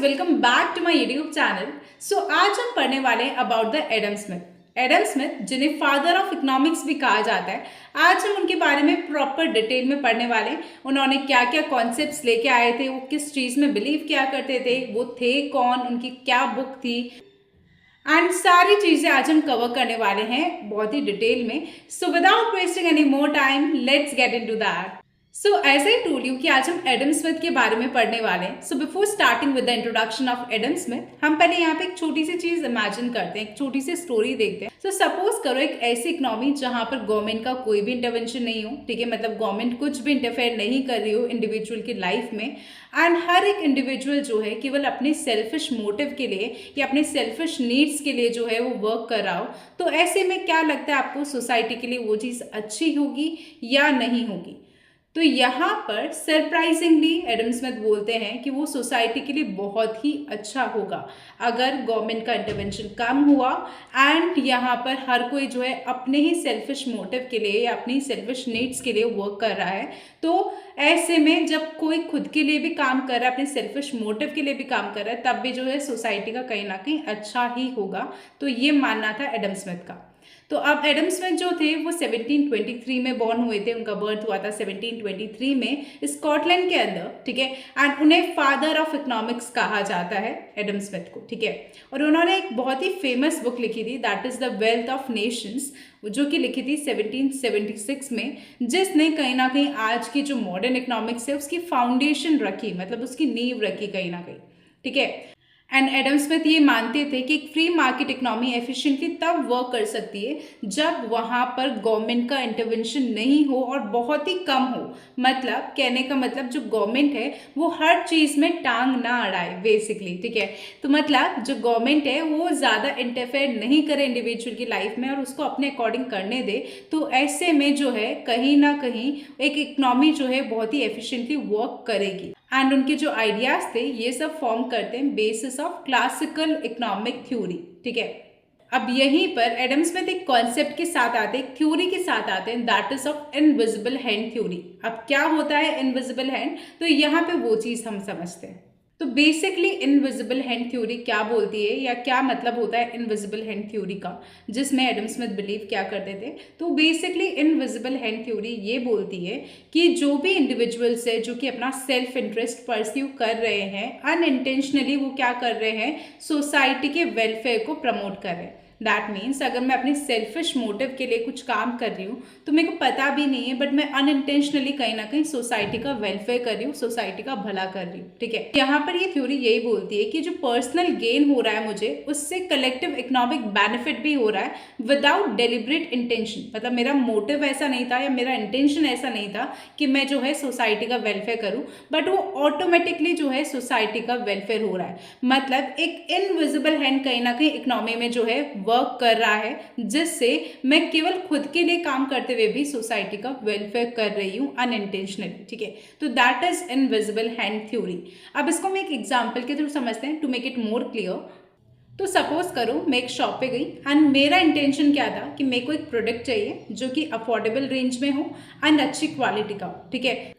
Welcome back to my YouTube channel. आज हम पढ़ने वाले हैं about the Adam Smith. Adam Smith जिन्हें फादर ऑफ इकोनॉमिक्स भी कहा जाता है, आज हम उनके बारे में प्रॉपर डिटेल में पढ़ने वाले हैं। उन्होंने क्या क्या कॉन्सेप्ट्स लेके आए थे, वो किस चीज़ में बिलीव किया करते थे, वो थे कौन, उनकी क्या बुक थी, एंड सारी चीज़ें आज हम कवर करने वाले हैं बहुत ही डिटेल में। So without wasting any more time, let's get into that. As I told you कि आज हम एडम स्मिथ के बारे में पढ़ने वाले हैं। So before starting with the introduction of Adam Smith, हम पहले यहाँ पे एक छोटी सी चीज इमेजिन करते हैं, एक छोटी सी स्टोरी देखते हैं। सपोज करो एक ऐसी इकोनॉमी जहाँ पर गवर्नमेंट का कोई भी इंटरवेंशन नहीं हो, ठीक है, मतलब गवर्नमेंट कुछ भी इंटरफेयर नहीं कर रही हो इंडिविजुअल की लाइफ में, एंड हर एक इंडिविजुअल जो है केवल अपने सेल्फिश मोटिव के लिए या अपने सेल्फिश नीड्स के लिए जो है वो वर्क कर रहा हो। तो ऐसे में क्या लगता है आपको, सोसाइटी के लिए वो चीज़ अच्छी होगी या नहीं होगी? तो यहाँ पर सरप्राइजिंगली एडम स्मिथ बोलते हैं कि वो सोसाइटी के लिए बहुत ही अच्छा होगा अगर गवर्नमेंट का इंटरवेंशन कम हुआ एंड यहाँ पर हर कोई जो है अपने ही सेल्फिश मोटिव के लिए या अपनी सेल्फिश नीड्स के लिए वर्क कर रहा है। तो ऐसे में जब कोई खुद के लिए भी काम कर रहा है, अपने सेल्फिश मोटिव के लिए भी काम कर रहा है, तब भी जो है सोसाइटी का कहीं ना कहीं अच्छा ही होगा। तो ये मानना था एडम स्मिथ का। तो अब एडम स्मिथ जो थे वो 1723 में बॉर्न हुए थे, उनका बर्थ हुआ था 1723 में स्कॉटलैंड के अंदर, ठीक है, एंड उन्हें फादर ऑफ इकोनॉमिक्स कहा जाता है एडम स्मिथ को, ठीक है। और उन्होंने एक बहुत ही फेमस बुक लिखी थी, that is the wealth of Nations, जो कि लिखी थी 1776 में, जिसने कहीं ना कहीं आज की जो मॉडर्न इकोनॉमिक्स है उसकी फाउंडेशन रखी, मतलब उसकी नींव रखी कहीं ना कहीं, ठीक है। एंड एडम स्मिथ ये मानते थे कि एक फ्री मार्केट इकोनॉमी एफिशिएंटली तब वर्क कर सकती है जब वहाँ पर गवर्नमेंट का इंटरवेंशन नहीं हो और बहुत ही कम हो। मतलब कहने का मतलब जो गवर्नमेंट है वो हर चीज़ में टांग ना अड़ाए बेसिकली, ठीक है। तो मतलब जो गवर्नमेंट है वो ज़्यादा इंटरफेयर नहीं करे इंडिविजुअल की लाइफ में और उसको अपने अकॉर्डिंग करने दे। तो ऐसे में जो है कहीं ना कहीं एक इकोनॉमी जो है बहुत ही एफिशिएंटली वर्क करेगी। एंड उनके जो आइडियाज थे ये सब फॉर्म करते हैं basis of classical economic theory, ठीक है। अब यहीं पर एडम स्मिथ एक कॉन्सेप्ट के साथ आते हैं, थ्योरी के साथ आते हैं, that is of invisible hand theory. अब क्या होता है इनविजिबल हैंड, तो यहाँ पे वो चीज़ हम समझते हैं। तो बेसिकली इनविजिबल हैंड थ्योरी क्या बोलती है या क्या मतलब होता है इनविजिबल हैंड थ्योरी का, जिसमें एडम स्मिथ बिलीव क्या करते थे। तो बेसिकली इनविजिबल हैंड थ्योरी ये बोलती है कि जो भी इंडिविजुअल्स है जो कि अपना सेल्फ इंटरेस्ट परस्यू कर रहे हैं, अनइंटेंशनली वो क्या कर रहे हैं, सोसाइटी के वेलफेयर को प्रमोट कर रहे हैं। दैट मीन्स अगर मैं अपने सेल्फिश मोटिव के लिए कुछ काम कर रही हूँ तो मेरे को पता भी नहीं है, बट मैं अनइंटेंशनली कहीं ना कहीं सोसाइटी का वेलफेयर कर रही हूँ, सोसाइटी का भला कर रही हूँ, ठीक है। यहाँ पर ये थ्योरी यही बोलती है कि जो पर्सनल गेन हो रहा है मुझे, उससे कलेक्टिव इकोनॉमिक बेनिफिट भी हो रहा है विदाउट डेलिब्रेट इंटेंशन। मतलब मेरा मोटिव ऐसा नहीं था या मेरा इंटेंशन ऐसा नहीं था कि मैं जो है सोसाइटी का वेलफेयर करूँ, बट वो ऑटोमेटिकली जो है सोसाइटी का वेलफेयर हो रहा है। मतलब एक इनविजिबल हैंड कहीं ना कहीं इकोनॉमी में जो है वर्क कर रहा है, जिससे मैं केवल खुद के लिए काम करते हुए भी सोसाइटी का वेलफेयर कर रही हूँ अनइंटेंशनली, ठीक है। तो that is invisible hand theory. अब इसको मैं एक एग्जांपल के थ्रू समझते हैं to make it more clear. तो सपोज करो मैं एक शॉप पे गई एंड मेरा इंटेंशन क्या था कि मेरे को एक प्रोडक्ट चाहिए जो कि अफोर्डेबल रेंज में हो एंड अच्छी क्वालिटी का हो, ठीक है।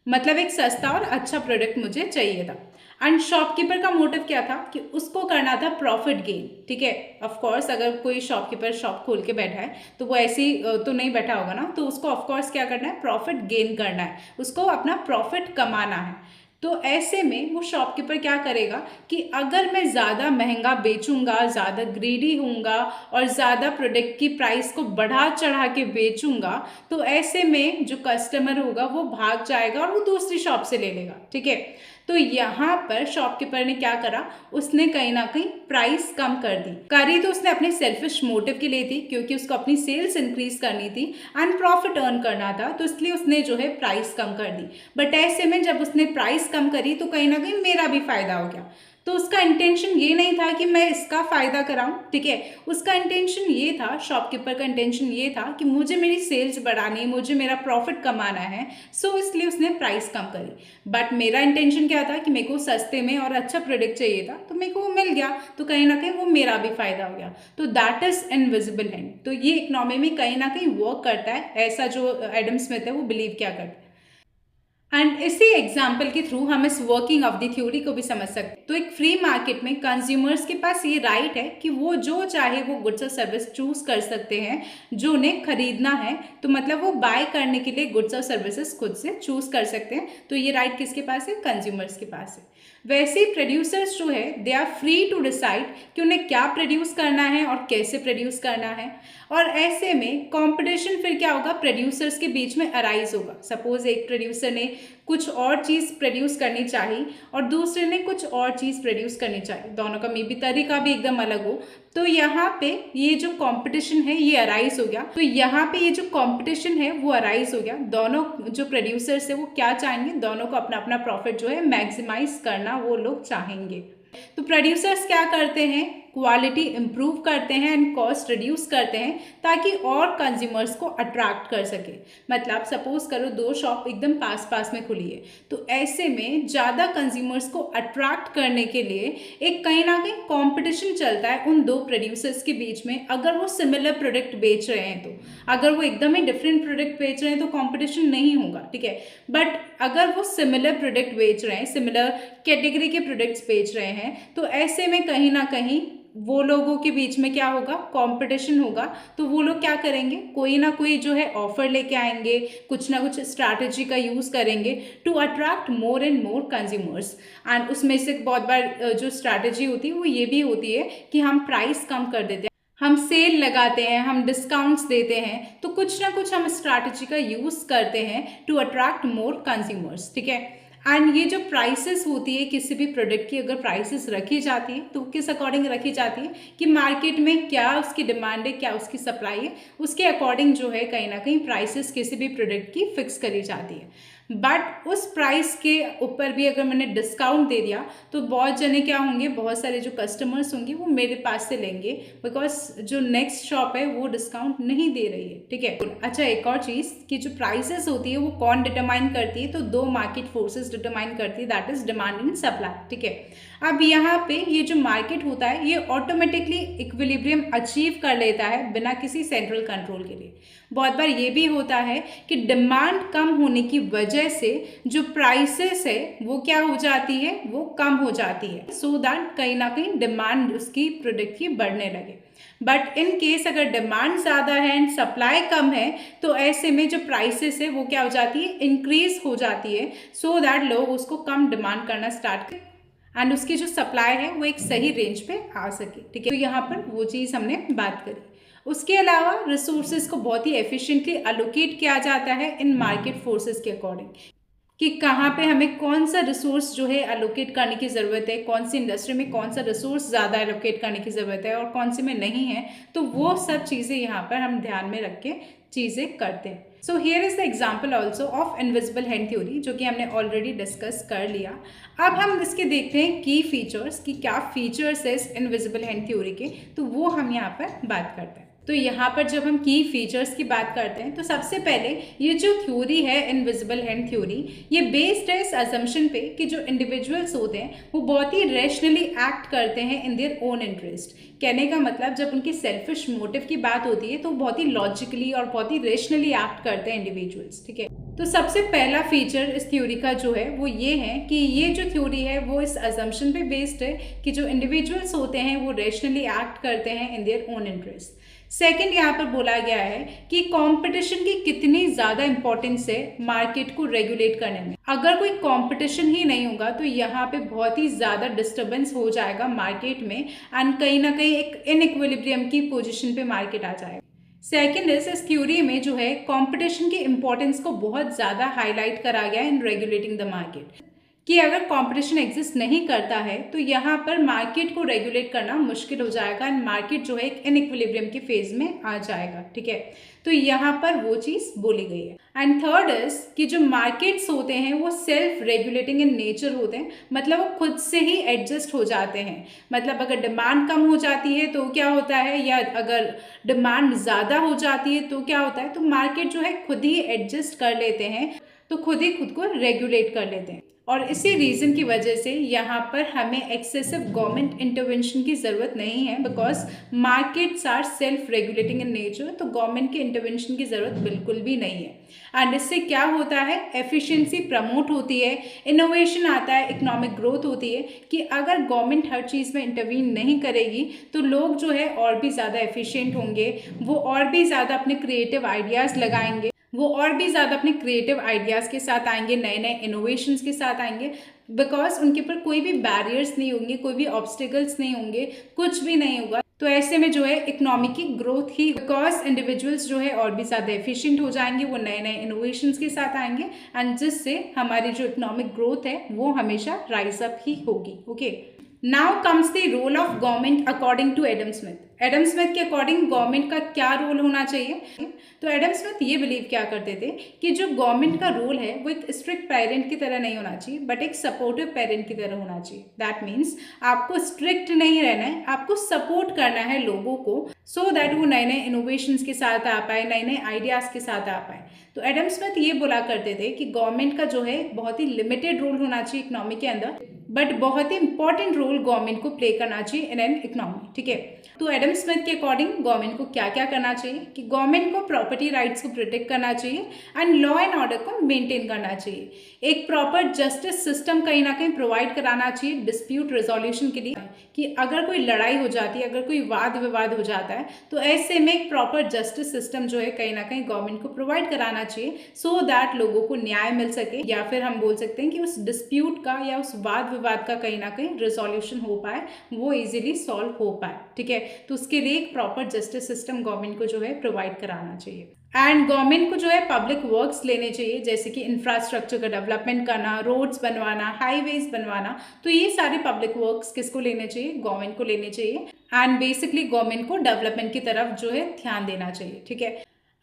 मतलब एक सस्ता और अच्छा प्रोडक्ट मुझे चाहिए था। एंड शॉपकीपर का मोटिव क्या था कि उसको करना था प्रॉफिट गेन, ठीक है। ऑफ कोर्स अगर कोई शॉपकीपर शॉप खोल के बैठा है तो वो ऐसे ही तो नहीं बैठा होगा ना, तो उसको ऑफ कोर्स क्या करना है, प्रॉफिट गेन करना है, उसको अपना प्रॉफिट कमाना है। तो ऐसे में वो शॉपकीपर क्या करेगा कि अगर मैं ज़्यादा महंगा बेचूंगा, ज़्यादा ग्रीडी होऊंगा और ज़्यादा प्रोडक्ट की प्राइस को बढ़ा चढ़ा के बेचूंगा, तो ऐसे में जो कस्टमर होगा वो भाग जाएगा और वो दूसरी शॉप से ले लेगा, ठीक है। तो यहाँ पर शॉपकीपर ने क्या करा, उसने कहीं ना कहीं प्राइस कम कर दी। करी तो उसने अपने सेल्फिश मोटिव के लिए थी, क्योंकि उसको अपनी सेल्स इंक्रीज करनी थी एंड प्रॉफिट अर्न करना था, तो इसलिए उसने जो है प्राइस कम कर दी। बट ऐसे में जब उसने प्राइस कम करी तो कहीं ना कहीं मेरा भी फायदा हो गया। तो उसका इंटेंशन ये नहीं था कि मैं इसका फायदा कराऊं, ठीक है। उसका इंटेंशन ये था, शॉपकीपर का इंटेंशन ये था कि मुझे मेरी सेल्स बढ़ानी है, मुझे मेरा प्रॉफिट कमाना है, सो इसलिए उसने प्राइस कम करी। बट मेरा इंटेंशन क्या था कि मेरे को सस्ते में और अच्छा प्रोडक्ट चाहिए था, तो मेरे को वो मिल गया, तो कहीं ना कहीं वो मेरा भी फायदा हो गया। तो दैट इज इनविजिबल हैंड। तो ये इकोनॉमी में कहीं ना कहीं वर्क करता है, ऐसा जो एडम स्मिथ है वो बिलीव क्या करता है। एंड इसी एग्जाम्पल के थ्रू हम इस वर्किंग ऑफ द थ्योरी को भी समझ सकते हैं। तो एक फ्री मार्केट में कंज्यूमर्स के पास ये राइट है कि वो जो चाहे वो गुड्स और सर्विस चूज कर सकते हैं जो उन्हें खरीदना है। तो मतलब वो बाय करने के लिए गुड्स और सर्विसेज खुद से चूज कर सकते हैं। तो ये राइट किसके पास है? कंज्यूमर्स के पास है। वैसे ही प्रोड्यूसर्स जो है they are free to decide कि उन्हें क्या प्रोड्यूस करना है और कैसे प्रोड्यूस करना है। और ऐसे में कंपटीशन फिर क्या होगा? प्रोड्यूसर्स के बीच में अराइज होगा। सपोज एक प्रोड्यूसर ने कुछ और चीज़ प्रोड्यूस करनी चाहिए और दूसरे ने कुछ और चीज़ प्रोड्यूस करनी चाहिए, दोनों का मे बी तरीका भी एकदम अलग हो। तो यहाँ पे ये जो कंपटीशन है ये अराइज हो गया। तो यहाँ पे ये जो कंपटीशन है वो अराइज हो गया। दोनों जो प्रोड्यूसर्स है वो क्या चाहेंगे? दोनों को अपना अपना प्रॉफिट जो है मैक्सिमाइज करना वो लोग चाहेंगे। तो प्रोड्यूसर्स क्या करते हैं? क्वालिटी इंप्रूव करते हैं एंड कॉस्ट रिड्यूस करते हैं ताकि और कंज्यूमर्स को अट्रैक्ट कर सके। मतलब सपोज करो दो शॉप एकदम पास पास में खुली है, तो ऐसे में ज़्यादा कंज्यूमर्स को अट्रैक्ट करने के लिए एक कहीं ना कहीं कंपटीशन चलता है उन दो प्रोड्यूसर्स के बीच में। अगर वो सिमिलर प्रोडक्ट बेच रहे हैं, तो अगर वो एकदम ही डिफरेंट प्रोडक्ट बेच रहे हैं तो कंपटीशन नहीं होगा, ठीक है। बट अगर वो सिमिलर प्रोडक्ट बेच रहे हैं, सिमिलर कैटेगरी के प्रोडक्ट्स बेच रहे हैं, तो ऐसे में कहीं ना कहीं वो लोगों के बीच में क्या होगा? कंपटीशन होगा। तो वो लोग क्या करेंगे? कोई ना कोई जो है ऑफर लेके आएंगे, कुछ ना कुछ स्ट्रैटेजी का यूज करेंगे to attract more and more consumers. And उसमें से बहुत बार जो स्ट्रैटेजी होती है वो ये भी होती है कि हम प्राइस कम कर देते हैं, हम सेल लगाते हैं, हम डिस्काउंट्स देते हैं। तो कुछ ना कुछ हम स्ट्रैटेजी का यूज करते हैं टू अट्रैक्ट मोर कंज्यूमर्स, ठीक है। एंड ये जो प्राइसेस होती है किसी भी प्रोडक्ट की, अगर प्राइसेस रखी जाती है तो किस अकॉर्डिंग रखी जाती है कि मार्केट में क्या उसकी डिमांड है, क्या उसकी सप्लाई है, उसके अकॉर्डिंग जो है कहीं ना कहीं प्राइसेस किसी भी प्रोडक्ट की फिक्स करी जाती है। बट उस प्राइस के ऊपर भी अगर मैंने डिस्काउंट दे दिया तो बहुत जने क्या होंगे, बहुत सारे जो कस्टमर्स होंगे वो मेरे पास से लेंगे, बिकॉज जो नेक्स्ट शॉप है वो डिस्काउंट नहीं दे रही है, ठीक है। अच्छा, एक और चीज़ कि जो प्राइसेस होती है वो कौन डिटरमाइन करती है? तो दो मार्केट फोर्सेस डिटरमाइन करती है, that is demand and supply, ठीक है। अब यहाँ पे ये जो मार्केट होता है ये ऑटोमेटिकली इक्विलिब्रियम अचीव कर लेता है बिना किसी सेंट्रल कंट्रोल के लिए। बहुत बार ये भी होता है कि डिमांड कम होने की वजह से जो प्राइसेस है वो क्या हो जाती है? वो कम हो जाती है, सो दैट कहीं ना कहीं डिमांड उसकी प्रोडक्ट की बढ़ने लगे। बट इन केस अगर डिमांड ज़्यादा है एंड सप्लाई कम है तो ऐसे में जो प्राइसेस है वो क्या हो जाती है? इंक्रीज हो जाती है, सो दैट लोग उसको कम डिमांड करना स्टार्ट करें एंड उसकी जो सप्लाई है वो एक सही रेंज पे आ सके, ठीक है। तो यहाँ पर वो चीज़ हमने बात करी। उसके अलावा रिसोर्सेज को बहुत ही एफिशिएंटली अलोकेट किया जाता है इन मार्केट फोर्सेस के अकॉर्डिंग कि कहाँ पे हमें कौन सा रिसोर्स जो है अलोकेट करने की ज़रूरत है, कौन सी इंडस्ट्री में कौन सा रिसोर्स ज़्यादा एलोकेट करने की ज़रूरत है और कौन सी में नहीं है। तो वो सब चीज़ें यहाँ पर हम ध्यान में रख के चीज़ें करते हैं। So here is the example also of invisible hand theory, जो कि हमने ऑलरेडी डिस्कस कर लिया। अब हम इसके देखते हैं की फीचर्स कि क्या फीचर्स है इस इनविजिबल हैंड थ्योरी के, तो वो हम यहाँ पर बात करते हैं। तो यहाँ पर जब हम की फीचर्स की बात करते हैं तो सबसे पहले ये जो थ्योरी है इनविजिबल हैंड थ्योरी, ये बेस्ड है इस असम्पशन पे कि जो इंडिविजुअल्स होते हैं वो बहुत ही रैशनली एक्ट करते हैं इन देयर ओन इंटरेस्ट। कहने का मतलब जब उनकी सेल्फिश मोटिव की बात होती है तो बहुत ही लॉजिकली और बहुत ही रैशनली एक्ट करते हैं इंडिविजुअल्स, ठीक है। तो सबसे पहला फीचर इस थ्योरी का जो है वो ये है कि ये जो थ्योरी है वो इस असम्पशन पे बेस्ड है कि जो इंडिविजुअल्स होते हैं वो रैशनली एक्ट करते हैं in their own interest. Second यहाँ पर बोला गया है कि कंपटीशन की कितनी ज़्यादा इंपॉर्टेंस है मार्केट को रेगुलेट करने में। अगर कोई कंपटीशन ही नहीं होगा तो यहाँ पे बहुत ही ज़्यादा डिस्टर्बेंस हो जाएगा मार्केट में एंड कहीं ना कहीं एक इनइक्विलिब्रियम की पोजीशन पे मार्केट आ जाएगा। सेकेंड इस थ्योरी में जो है कंपटीशन की इंपॉर्टेंस को बहुत ज़्यादा हाईलाइट करा गया इन रेगुलेटिंग द मार्केट कि अगर कंपटीशन एग्जिस्ट नहीं करता है तो यहाँ पर मार्केट को रेगुलेट करना मुश्किल हो जाएगा एंड मार्केट जो है एक इनइक्विलिब्रियम के फेज में आ जाएगा, ठीक है। तो यहाँ पर वो चीज़ बोली गई है। एंड थर्ड इज कि जो मार्केट्स होते हैं वो सेल्फ रेगुलेटिंग इन नेचर होते हैं, मतलब वो खुद से ही एडजस्ट हो जाते हैं। मतलब अगर डिमांड कम हो जाती है तो क्या होता है, या अगर डिमांड ज़्यादा हो जाती है तो क्या होता है, तो मार्केट जो है खुद ही एडजस्ट कर लेते हैं तो खुद ही खुद को रेगुलेट कर लेते हैं। और इसी रीज़न की वजह से यहाँ पर हमें एक्सेसिव गवर्नमेंट इंटरवेंशन की ज़रूरत नहीं है, because markets are self regulating in nature. तो गवर्नमेंट के इंटरवेंशन की ज़रूरत बिल्कुल भी नहीं है। एंड इससे क्या होता है, एफिशिएंसी प्रमोट होती है, इनोवेशन आता है, इकोनॉमिक ग्रोथ होती है। कि अगर गवर्नमेंट हर चीज़ में इंटरवीन नहीं करेगी तो लोग जो है और भी ज़्यादा एफिशिएंट होंगे, वो और भी ज़्यादा अपने क्रिएटिव आइडियाज़ लगाएंगे, वो और भी ज़्यादा अपने क्रिएटिव आइडियाज़ के साथ आएंगे, नए नए इनोवेशंस के साथ आएंगे, बिकॉज उनके ऊपर कोई भी बैरियर्स नहीं होंगे, कोई भी ऑब्स्टिकल्स नहीं होंगे, कुछ भी नहीं होगा। तो ऐसे में जो है इकोनॉमी की ग्रोथ ही, बिकॉज इंडिविजुअल्स जो है और भी ज़्यादा एफिशिएंट हो जाएंगे, वो नए नए इनोवेशंस के साथ आएंगे, एंड जिससे हमारी जो इकोनॉमिक ग्रोथ है वो हमेशा राइज अप ही होगी। Okay, now comes the role of government according to Adam Smith. Adam Smith के अकॉर्डिंग गवर्नमेंट का क्या रोल होना चाहिए? तो एडम स्मिथ ये बिलीव क्या करते थे कि जो गवर्नमेंट का रोल है वो एक स्ट्रिक्ट पेरेंट की तरह नहीं होना चाहिए, बट एक सपोर्टिव पेरेंट की तरह होना चाहिए। दैट मीन्स आपको स्ट्रिक्ट नहीं रहना है, आपको सपोर्ट करना है लोगों को, सो दैट वो नए नए इनोवेशंस के साथ आ पाए, नए नए आइडियाज़ के साथ आ पाए। तो एडम स्मिथ ये बोला करते थे कि गवर्नमेंट का जो है बहुत ही लिमिटेड रोल होना चाहिए इकोनॉमी के अंदर, बट बहुत ही इंपॉर्टेंट रोल गवर्नमेंट को प्ले करना चाहिए इन एन इकोनॉमी। ठीक है, तो एडम स्मिथ के अकॉर्डिंग गवर्नमेंट को क्या क्या करना चाहिए कि गवर्नमेंट को प्रॉपर्टी राइट्स को प्रोटेक्ट करना चाहिए एंड लॉ एंड ऑर्डर को मेंटेन करना चाहिए। एक प्रॉपर जस्टिस सिस्टम कहीं ना कहीं प्रोवाइड कराना चाहिए डिस्प्यूट रेजोल्यूशन के लिए, कि अगर कोई लड़ाई हो जाती है, अगर कोई वाद विवाद हो जाता है, तो ऐसे में एक प्रॉपर जस्टिस सिस्टम जो है कहीं ना कहीं गवर्नमेंट को प्रोवाइड कराना चाहिए, सो दैट लोगों को न्याय मिल सके, या फिर हम बोल सकते हैं कि उस डिस्प्यूट का या उस वाद विवाद का कहीं ना कहीं रिजोल्यूशन हो पाए, वो इजीली सॉल्व हो पाए। ठीक है, तो उसके लिए एक प्रॉपर जस्टिस सिस्टम गवर्नमेंट को जो है प्रोवाइड कराना चाहिए। एंड गवर्नमेंट को जो है पब्लिक वर्क्स लेने चाहिए, जैसे कि इंफ्रास्ट्रक्चर का डेवलपमेंट करना, रोड्स बनवाना, हाईवेज बनवाना। तो ये सारे पब्लिक वर्क्स किसको लेने चाहिए? गवर्नमेंट को लेने चाहिए। एंड बेसिकली गवर्नमेंट को डेवलपमेंट की तरफ जो है ध्यान देना चाहिए। ठीक है,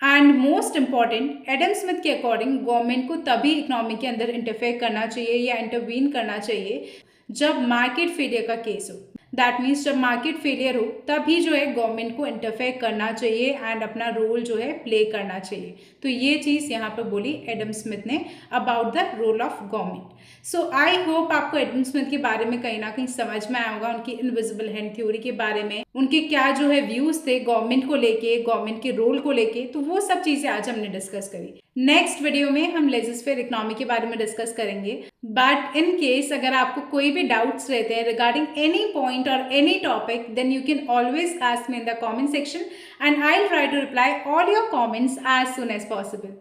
and most important, Adam Smith के अकॉर्डिंग गवर्नमेंट को तभी इकोनॉमी के अंदर इंटरफेयर करना चाहिए या इंटरवीन करना चाहिए जब मार्केट फेलियर का केस हो। दैट मीन्स जब मार्केट फेलियर हो तभी जो है गवर्नमेंट को इंटरफेयर करना चाहिए एंड अपना रोल जो है प्ले करना चाहिए। तो ये चीज़ यहाँ पर बोली एडम स्मिथ ने about the role of government. So I hope आपको एडम स्मिथ के बारे में कहीं ना कहीं समझ में आया होगा, उनकी इनविजिबल हैंड थ्योरी के बारे में, उनके क्या जो है व्यूज थे गवर्नमेंट को लेके, गवर्नमेंट के रोल को लेके। तो वो सब चीज़ें आज हमने डिस्कस करी। नेक्स्ट वीडियो में हम लेजिस्लेटिव इकोनॉमी के बारे में डिस्कस करेंगे। बट इन केस अगर आपको कोई भी डाउट्स रहते हैं रिगार्डिंग एनी पॉइंट और any topic, then you can always ask me in the comment section and I will try to reply all your comments as soon as possible.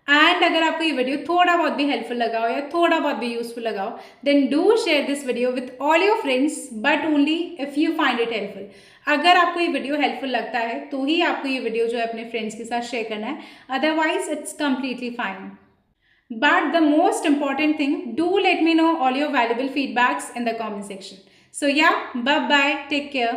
And अगर आपको ये वीडियो थोड़ा बहुत भी helpful लगा हो या थोड़ा बहुत भी यूजफुल लगा हो, then do share this video with all your friends, but only if you find it helpful. अगर आपको ये वीडियो हेल्पफुल लगता है तो ही आपको ये वीडियो जो है अपने फ्रेंड्स के साथ शेयर करना है, otherwise it's completely fine. But the most important thing, do let me know all your valuable feedbacks in the comment section. So yeah, bye bye, take care.